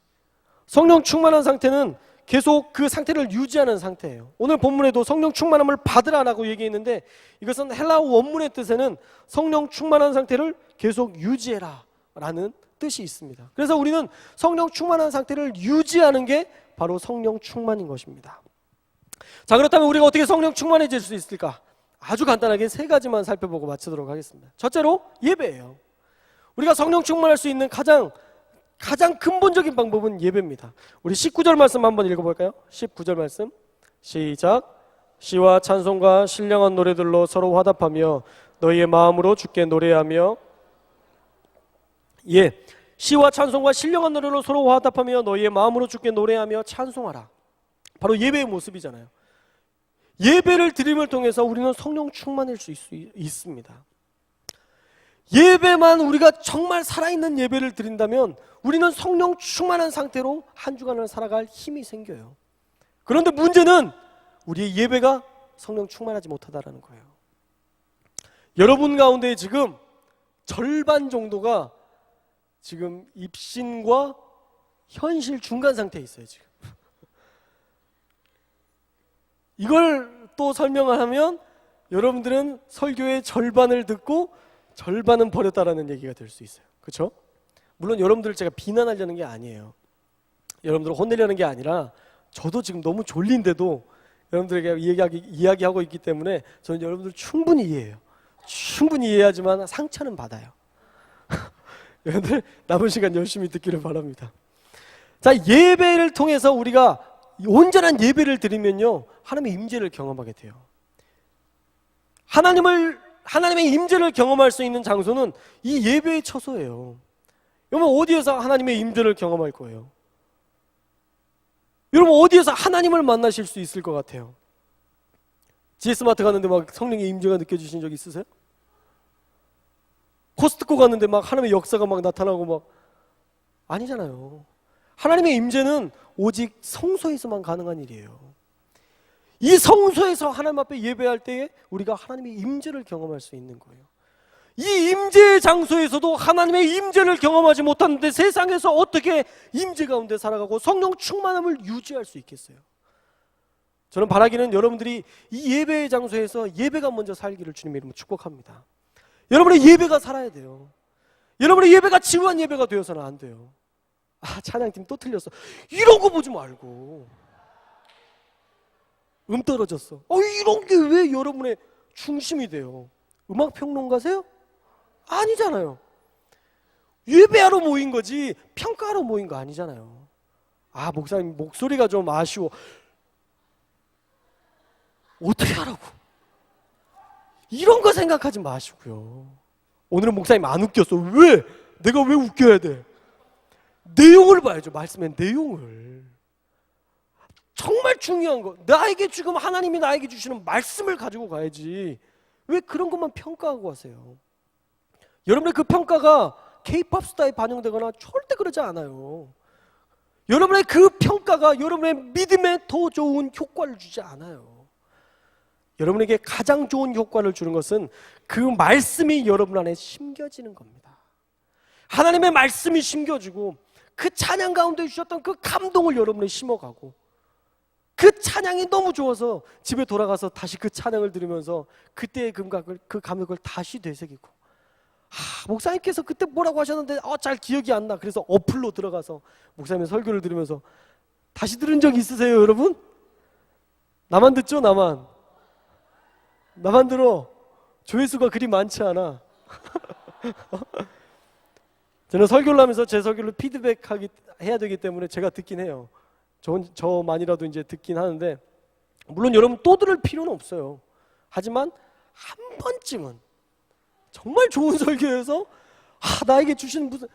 성령 충만한 상태는 계속 그 상태를 유지하는 상태예요. 오늘 본문에도 성령 충만함을 받으라라고 얘기했는데 이것은 헬라어 원문의 뜻에는 성령 충만한 상태를 계속 유지해라 라는 뜻이 있습니다. 그래서 우리는 성령 충만한 상태를 유지하는 게 바로 성령 충만인 것입니다. 자, 그렇다면 우리가 어떻게 성령 충만해질 수 있을까? 아주 간단하게 3가지만 살펴보고 마치도록 하겠습니다. 첫째로 예배예요. 우리가 성령 충만할 수 있는 가장 근본적인 방법은 예배입니다. 우리 19절 말씀 한번 읽어볼까요? 19절 말씀 시작. 시와 찬송과 신령한 노래들로 서로 화답하며 너희의 마음으로 주께 노래하며. 예, 시와 찬송과 신령한 노래로 서로 화답하며 너희의 마음으로 주께 노래하며 찬송하라. 바로 예배의 모습이잖아요. 예배를 드림을 통해서 우리는 성령 충만일 수 있습니다. 예배만 우리가 정말 살아있는 예배를 드린다면 우리는 성령 충만한 상태로 한 주간을 살아갈 힘이 생겨요. 그런데 문제는 우리의 예배가 성령 충만하지 못하다라는 거예요. 여러분 가운데 지금 절반 정도가 지금 입신과 현실 중간 상태에 있어요. 지금 이걸 또 설명을 하면 여러분들은 설교의 절반을 듣고 절반은 버렸다라는 얘기가 될 수 있어요. 그렇죠? 물론 여러분들을 제가 비난하려는 게 아니에요. 여러분들을 혼내려는 게 아니라 저도 지금 너무 졸린데도 여러분들에게 이야기하고 있기 때문에 저는 여러분들 충분히 이해해요. 충분히 이해하지만 상처는 받아요. 여러분들 남은 시간 열심히 듣기를 바랍니다. 자, 예배를 통해서 우리가 온전한 예배를 드리면요 하나님의 임재를 경험하게 돼요. 하나님의 임재를 경험할 수 있는 장소는 이 예배의 처소예요. 여러분 어디에서 하나님의 임재를 경험할 거예요? 여러분 어디에서 하나님을 만나실 수 있을 것 같아요? GS마트 갔는데 막 성령의 임재가 느껴지신 적 있으세요? 코스트코 갔는데 막 하나님의 역사가 막 나타나고 막 아니잖아요. 하나님의 임재는 오직 성소에서만 가능한 일이에요. 이 성소에서 하나님 앞에 예배할 때에 우리가 하나님의 임재를 경험할 수 있는 거예요. 이 임재의 장소에서도 하나님의 임재를 경험하지 못하는데 세상에서 어떻게 임재 가운데 살아가고 성령 충만함을 유지할 수 있겠어요? 저는 바라기는 여러분들이 이 예배의 장소에서 예배가 먼저 살기를 주님의 이름으로 축복합니다. 여러분의 예배가 살아야 돼요. 여러분의 예배가 지루한 예배가 되어서는 안 돼요. 아, 찬양팀 또 틀렸어. 이런 거 보지 말고. 떨어졌어. 이런 게 왜 여러분의 중심이 돼요? 음악 평론가세요? 아니잖아요. 예배하러 모인 거지 평가하러 모인 거 아니잖아요. 아, 목사님 목소리가 좀 아쉬워. 어떻게 하라고? 이런 거 생각하지 마시고요. 오늘은 목사님 안 웃겼어. 왜? 내가 왜 웃겨야 돼? 내용을 봐야죠. 말씀의 내용을. 정말 중요한 거. 지금 하나님이 나에게 주시는 말씀을 가지고 가야지. 왜 그런 것만 평가하고 가세요? 여러분의 그 평가가 K-POP 스타에 반영되거나 절대 그러지 않아요. 여러분의 그 평가가 여러분의 믿음에 더 좋은 효과를 주지 않아요. 여러분에게 가장 좋은 효과를 주는 것은 그 말씀이 여러분 안에 심겨지는 겁니다. 하나님의 말씀이 심겨지고 그 찬양 가운데 주셨던 그 감동을 여러분에 심어가고 그 찬양이 너무 좋아서 집에 돌아가서 다시 그 찬양을 들으면서 그때의 그 감격을 다시 되새기고, 목사님께서 그때 뭐라고 하셨는데 잘 기억이 안 나. 그래서 어플로 들어가서 목사님의 설교를 들으면서 다시 들은 적 있으세요, 여러분? 나만 듣죠? 나만 들어. 조회수가 그리 많지 않아. 저는 설교를 하면서 제 설교를 해야 되기 때문에 제가 듣긴 해요. 저만이라도 이제 듣긴 하는데, 물론 여러분 또 들을 필요는 없어요. 하지만 한 번쯤은 정말 좋은 설교여서 나에게 주신 무슨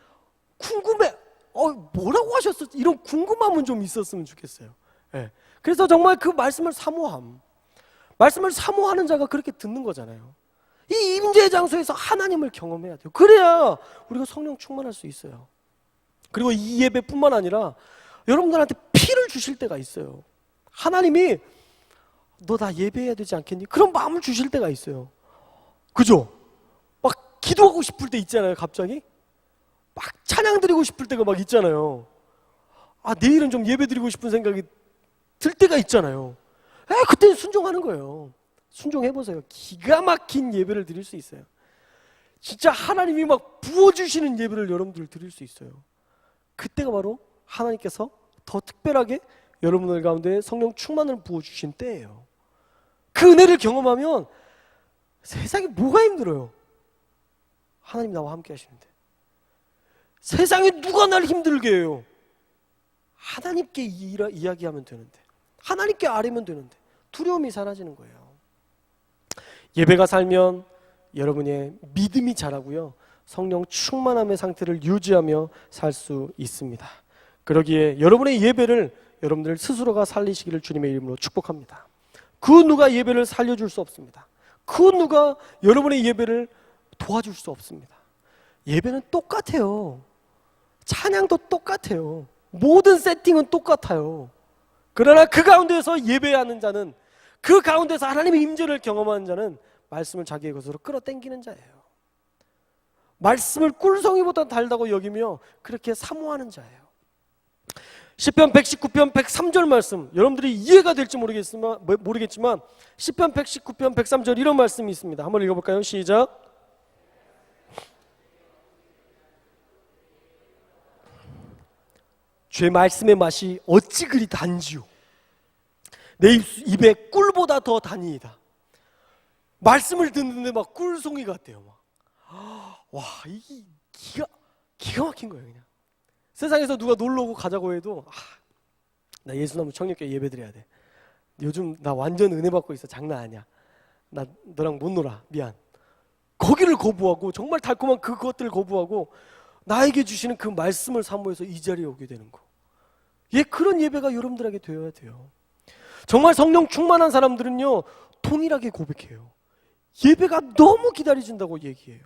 궁금해, 뭐라고 하셨어? 이런 궁금함은 좀 있었으면 좋겠어요. 네. 그래서 정말 그 말씀을 사모하는 자가 그렇게 듣는 거잖아요. 이 임재의 장소에서 하나님을 경험해야 돼요. 그래야 우리가 성령 충만할 수 있어요. 그리고 이 예배뿐만 아니라 여러분들한테 피를 주실 때가 있어요. 하나님이 너 나 예배해야 되지 않겠니? 그런 마음을 주실 때가 있어요. 그죠? 막 기도하고 싶을 때 있잖아요. 갑자기 막 찬양 드리고 싶을 때가 막 있잖아요. 내일은 좀 예배 드리고 싶은 생각이 들 때가 있잖아요. 그때는 순종하는 거예요. 순종해보세요. 기가 막힌 예배를 드릴 수 있어요. 진짜 하나님이 막 부어주시는 예배를 여러분들 드릴 수 있어요. 그때가 바로 하나님께서 더 특별하게 여러분들 가운데 성령 충만을 부어주신 때예요. 그 은혜를 경험하면 세상에 뭐가 힘들어요? 하나님 나와 함께 하시는데. 세상에 누가 날 힘들게 해요? 하나님께 이야기하면 되는데, 하나님께 아뢰면 되는데 두려움이 사라지는 거예요. 예배가 살면 여러분의 믿음이 자라고요, 성령 충만함의 상태를 유지하며 살 수 있습니다. 그러기에 여러분의 예배를 여러분들 스스로가 살리시기를 주님의 이름으로 축복합니다. 그 누가 예배를 살려줄 수 없습니다. 그 누가 여러분의 예배를 도와줄 수 없습니다. 예배는 똑같아요. 찬양도 똑같아요. 모든 세팅은 똑같아요. 그러나 그 가운데서 예배하는 자는, 그 가운데서 하나님의 임재를 경험하는 자는 말씀을 자기의 것으로 끌어당기는 자예요. 말씀을 꿀송이보다 달다고 여기며 그렇게 사모하는 자예요. 시편 119편 103절 말씀, 여러분들이 이해가 될지 모르겠지만 시편 119편 103절 이런 말씀이 있습니다. 한번 읽어볼까요? 시작. 주의 말씀의 맛이 어찌 그리 단지요, 내 입에 꿀보다 더 다니이다. 말씀을 듣는데 막 꿀송이 같대요. 이게 기가 막힌 거예요. 그냥 세상에서 누가 놀러 오고 가자고 해도 나 예수나무 청년교회 예배드려야 돼. 요즘 나 완전 은혜 받고 있어. 장난 아니야. 나 너랑 못 놀아. 미안. 거기를 거부하고, 정말 달콤한 그것들을 거부하고 나에게 주시는 그 말씀을 사모해서 이 자리에 오게 되는 거. 그런 예배가 여러분들에게 되어야 돼요. 정말 성령 충만한 사람들은요, 동일하게 고백해요. 예배가 너무 기다려진다고 얘기해요.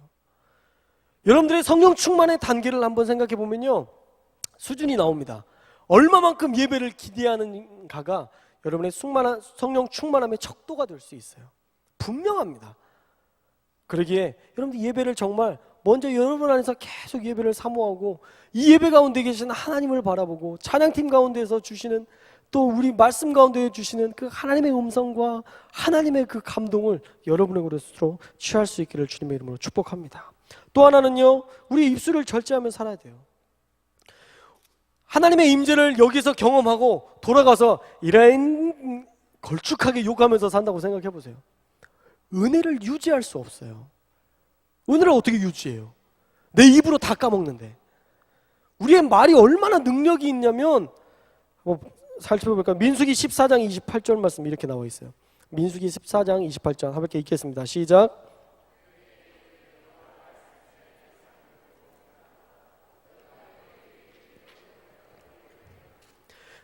여러분들의 성령 충만의 단계를 한번 생각해 보면요, 수준이 나옵니다. 얼마만큼 예배를 기대하는가가 여러분의 성령 충만함의 척도가 될 수 있어요. 분명합니다. 그러기에 여러분들 예배를 정말 먼저 여러분 안에서 계속 예배를 사모하고, 이 예배 가운데 계신 하나님을 바라보고, 찬양팀 가운데서 주시는, 또 우리 말씀 가운데 주시는 그 하나님의 음성과 하나님의 그 감동을 여러분의 것으로 취할 수 있기를 주님의 이름으로 축복합니다. 또 하나는요, 우리 입술을 절제하며 살아야 돼요. 하나님의 임재를 여기서 경험하고 돌아가서 이런 걸쭉하게 욕하면서 산다고 생각해 보세요. 은혜를 유지할 수 없어요. 은혜를 어떻게 유지해요? 내 입으로 다 까먹는데. 우리의 말이 얼마나 능력이 있냐면, 살펴볼까요? 민수기 14장 28절 말씀 이렇게 나와 있어요. 민수기 14장 28절 함께 읽겠습니다. 시작.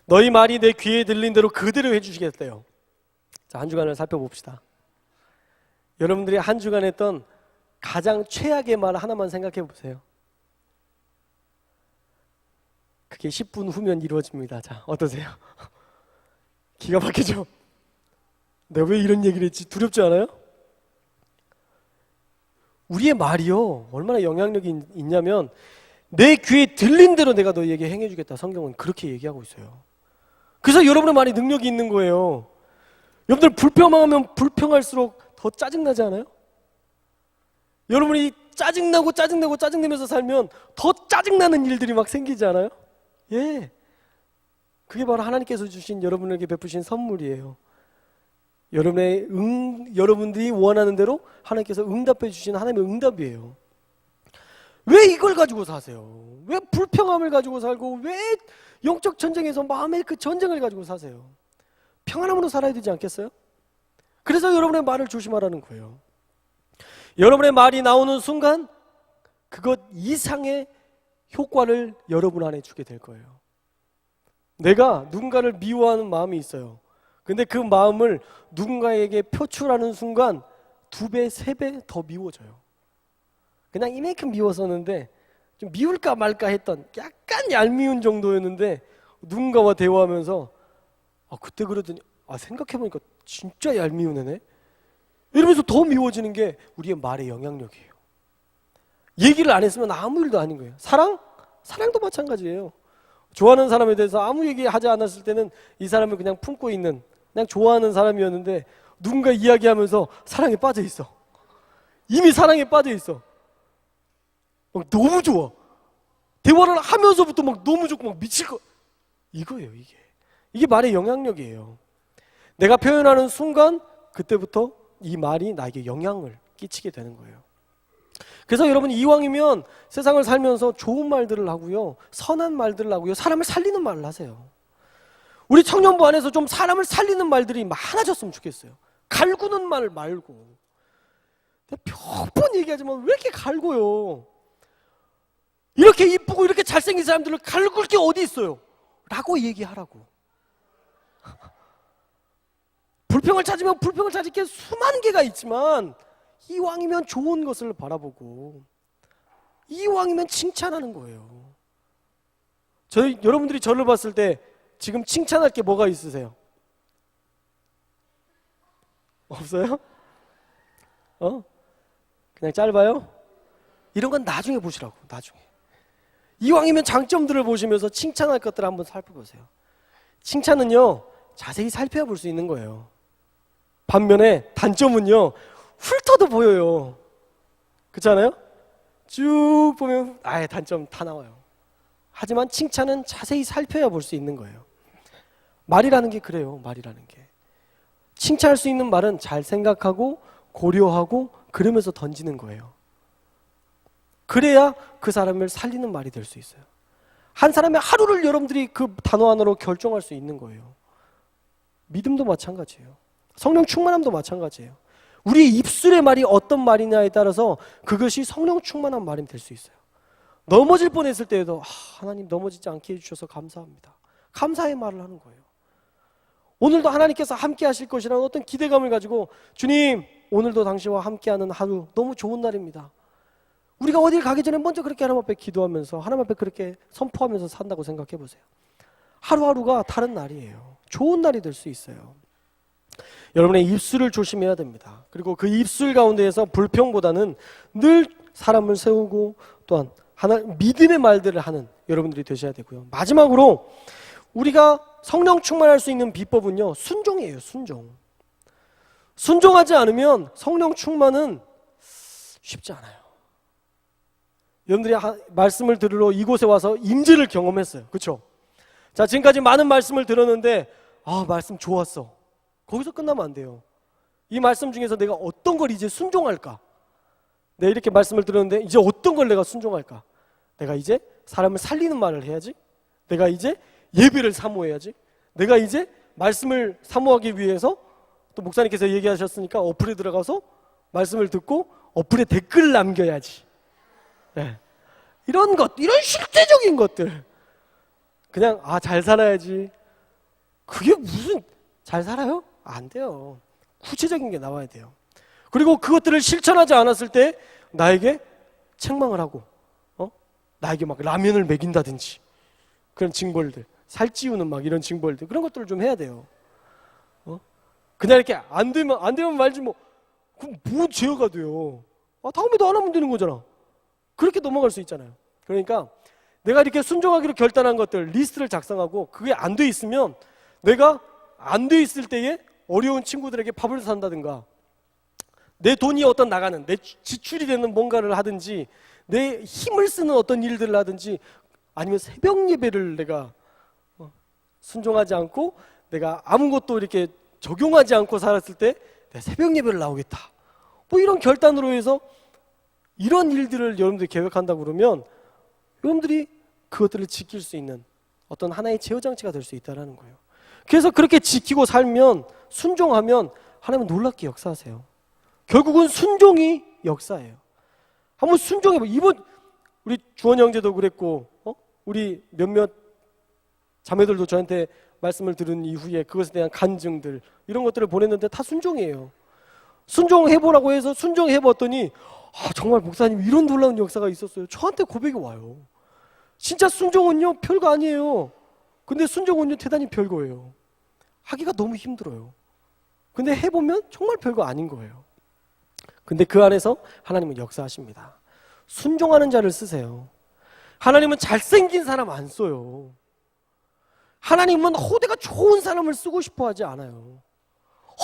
너희 말이 내 귀에 들린 대로 그대로 해주시겠대요. 자, 한 주간을 살펴봅시다. 여러분들이 한 주간 했던 가장 최악의 말 하나만 생각해 보세요. 그게 10분 후면 이루어집니다. 자, 어떠세요? 기가 막히죠? 내가 왜 이런 얘기를 했지? 두렵지 않아요? 우리의 말이요, 얼마나 영향력이 있냐면, 내 귀에 들린 대로 내가 너희에게 행해주겠다. 성경은 그렇게 얘기하고 있어요. 그래서 여러분의 말이 능력이 있는 거예요. 여러분들 불평하면 불평할수록 더 짜증나지 않아요? 여러분이 짜증내면서 살면 더 짜증나는 일들이 막 생기지 않아요? 예. 그게 바로 하나님께서 주신 여러분에게 베푸신 선물이에요. 여러분들이 원하는 대로 하나님께서 응답해 주신 하나님의 응답이에요. 왜 이걸 가지고 사세요? 왜 불평함을 가지고 살고 왜 영적 전쟁에서 마음의 그 전쟁을 가지고 사세요? 평안함으로 살아야 되지 않겠어요? 그래서 여러분의 말을 조심하라는 거예요. 여러분의 말이 나오는 순간 그것 이상의 효과를 여러분 안에 주게 될 거예요. 내가 누군가를 미워하는 마음이 있어요. 근데 그 마음을 누군가에게 표출하는 순간 2배, 3배 더 미워져요. 그냥 이만큼 미웠었는데 좀 미울까 말까 했던 약간 얄미운 정도였는데 누군가와 대화하면서 그때 그러더니 생각해보니까 진짜 얄미운 애네? 이러면서 더 미워지는 게 우리의 말의 영향력이에요. 얘기를 안 했으면 아무 일도 아닌 거예요. 사랑도 마찬가지예요. 좋아하는 사람에 대해서 아무 얘기하지 않았을 때는 이 사람을 그냥 품고 있는 그냥 좋아하는 사람이었는데 누군가 이야기하면서 사랑에 빠져 있어. 이미 사랑에 빠져 있어. 막 너무 좋아. 대화를 하면서부터 막 너무 좋고 막 미칠 거. 이거예요, 이게. 이게 말의 영향력이에요. 내가 표현하는 순간 그때부터 이 말이 나에게 영향을 끼치게 되는 거예요. 그래서 여러분 이왕이면 세상을 살면서 좋은 말들을 하고요, 선한 말들을 하고요, 사람을 살리는 말을 하세요. 우리 청년부 안에서 좀 사람을 살리는 말들이 많아졌으면 좋겠어요. 갈구는 말 말고. 몇 번 얘기하지만 왜 이렇게 갈고요? 이렇게 이쁘고 이렇게 잘생긴 사람들을 갈굴 게 어디 있어요? 라고 얘기하라고. 불평을 찾으면 불평을 찾을 게 수많은 개가 있지만 이왕이면 좋은 것을 바라보고 이왕이면 칭찬하는 거예요. 여러분들이 저를 봤을 때 지금 칭찬할 게 뭐가 있으세요? 없어요? 그냥 짧아요? 이런 건 나중에 보시라고. 나중에. 이왕이면 장점들을 보시면서 칭찬할 것들을 한번 살펴보세요. 칭찬은요 자세히 살펴볼 수 있는 거예요. 반면에 단점은요 훑어도 보여요. 그렇지 않아요? 쭉 보면 단점 다 나와요. 하지만 칭찬은 자세히 살펴야 볼 수 있는 거예요. 말이라는 게 그래요. 말이라는 게 칭찬할 수 있는 말은 잘 생각하고 고려하고 그러면서 던지는 거예요. 그래야 그 사람을 살리는 말이 될 수 있어요. 한 사람의 하루를 여러분들이 그 단어 하나로 결정할 수 있는 거예요. 믿음도 마찬가지예요. 성령 충만함도 마찬가지예요. 우리의 입술의 말이 어떤 말이냐에 따라서 그것이 성령 충만한 말이 될 수 있어요. 넘어질 뻔했을 때에도 하나님 넘어지지 않게 해주셔서 감사합니다. 감사의 말을 하는 거예요. 오늘도 하나님께서 함께 하실 것이라는 어떤 기대감을 가지고 주님 오늘도 당신과 함께하는 하루 너무 좋은 날입니다. 우리가 어딜 가기 전에 먼저 그렇게 하나님 앞에 기도하면서 하나님 앞에 그렇게 선포하면서 산다고 생각해 보세요. 하루하루가 다른 날이에요. 좋은 날이 될 수 있어요. 여러분의 입술을 조심해야 됩니다. 그리고 그 입술 가운데에서 불평보다는 늘 사람을 세우고 또한 믿음의 말들을 하는 여러분들이 되셔야 되고요. 마지막으로 우리가 성령 충만할 수 있는 비법은요 순종이에요. 순종하지 않으면 성령 충만은 쉽지 않아요. 여러분들이 말씀을 들으러 이곳에 와서 임재를 경험했어요. 그렇죠? 자, 지금까지 많은 말씀을 들었는데 말씀 좋았어. 거기서 끝나면 안 돼요. 이 말씀 중에서 내가 어떤 걸 이제 순종할까? 내가 이렇게 말씀을 들었는데 이제 어떤 걸 내가 순종할까? 내가 이제 사람을 살리는 말을 해야지. 내가 이제 예배를 사모해야지. 내가 이제 말씀을 사모하기 위해서 또 목사님께서 얘기하셨으니까 어플에 들어가서 말씀을 듣고 어플에 댓글을 남겨야지. 네. 이런 실제적인 것들. 그냥 잘 살아야지. 그게 무슨 잘 살아요? 안 돼요. 구체적인 게 나와야 돼요. 그리고 그것들을 실천하지 않았을 때 나에게 책망을 하고 나에게 막 라면을 먹인다든지 그런 징벌들, 살찌우는 막 이런 징벌들, 그런 것들을 좀 해야 돼요. 그냥 이렇게 안 되면 말지 뭐. 그럼 뭐 죄가 돼요? 다음에도 안 하면 되는 거잖아. 그렇게 넘어갈 수 있잖아요. 그러니까 내가 이렇게 순종하기로 결단한 것들 리스트를 작성하고 그게 안 돼 있으면 내가 안 돼 있을 때에 어려운 친구들에게 밥을 산다든가, 내 돈이 어떤 나가는, 내 지출이 되는 뭔가를 하든지, 내 힘을 쓰는 어떤 일들을 하든지, 아니면 새벽 예배를 내가 순종하지 않고 내가 아무것도 이렇게 적용하지 않고 살았을 때 내가 새벽 예배를 나오겠다, 뭐 이런 결단으로 해서 이런 일들을 여러분들이 계획한다고 그러면 여러분들이 그것들을 지킬 수 있는 어떤 하나의 제어장치가 될 수 있다는 거예요. 그래서 그렇게 지키고 살면, 순종하면 하나님은 놀랍게 역사하세요. 결국은 순종이 역사예요. 한번 순종해봐. 이번 우리 주원 형제도 그랬고, 우리 몇몇 자매들도 저한테 말씀을 들은 이후에 그것에 대한 간증들, 이런 것들을 보냈는데 다 순종이에요. 순종해보라고 해서 순종해봤더니 정말 목사님 이런 놀라운 역사가 있었어요. 저한테 고백이 와요. 진짜 순종은요 별거 아니에요. 근데 순종은요 대단히 별거예요. 하기가 너무 힘들어요. 근데 해보면 정말 별거 아닌 거예요. 근데 그 안에서 하나님은 역사하십니다. 순종하는 자를 쓰세요. 하나님은 잘생긴 사람 안 써요. 하나님은 호대가 좋은 사람을 쓰고 싶어 하지 않아요.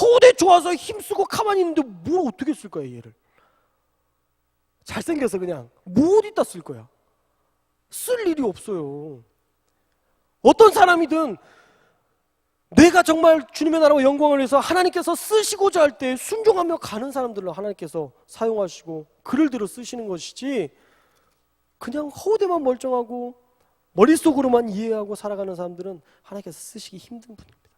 호대 좋아서 힘쓰고 가만히 있는데 뭘 어떻게 쓸 거야 얘를. 잘생겨서 그냥 뭐 어디다 쓸 거야. 쓸 일이 없어요. 어떤 사람이든 내가 정말 주님의 나라와 영광을 위해서 하나님께서 쓰시고자 할 때 순종하며 가는 사람들로 하나님께서 사용하시고 글을 들어 쓰시는 것이지, 그냥 허우대만 멀쩡하고 머릿속으로만 이해하고 살아가는 사람들은 하나님께서 쓰시기 힘든 분입니다.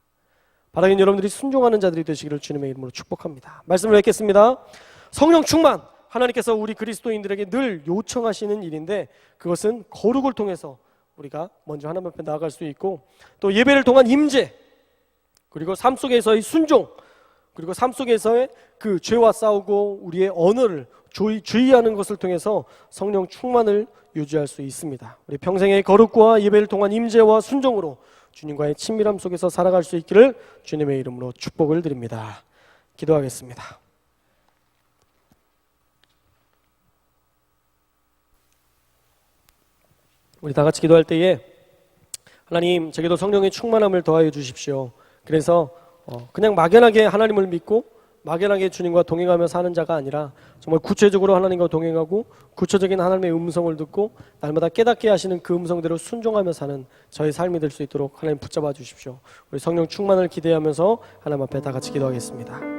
바라긴 여러분들이 순종하는 자들이 되시기를 주님의 이름으로 축복합니다. 말씀을 뵙겠습니다. 성령 충만, 하나님께서 우리 그리스도인들에게 늘 요청하시는 일인데, 그것은 거룩을 통해서 우리가 먼저 하나님 앞에 나아갈 수 있고, 또 예배를 통한 임재, 그리고 삶 속에서의 순종, 그리고 삶 속에서의 그 죄와 싸우고 우리의 언어를 주의하는 것을 통해서 성령 충만을 유지할 수 있습니다. 우리 평생의 거룩과 예배를 통한 임재와 순종으로 주님과의 친밀함 속에서 살아갈 수 있기를 주님의 이름으로 축복을 드립니다. 기도하겠습니다. 우리 다 같이 기도할 때에 하나님, 제게도 성령의 충만함을 더하여 주십시오. 그래서 그냥 막연하게 하나님을 믿고 막연하게 주님과 동행하며 사는 자가 아니라 정말 구체적으로 하나님과 동행하고 구체적인 하나님의 음성을 듣고 날마다 깨닫게 하시는 그 음성대로 순종하며 사는 저의 삶이 될 수 있도록 하나님 붙잡아 주십시오. 우리 성령 충만을 기대하면서 하나님 앞에 다 같이 기도하겠습니다.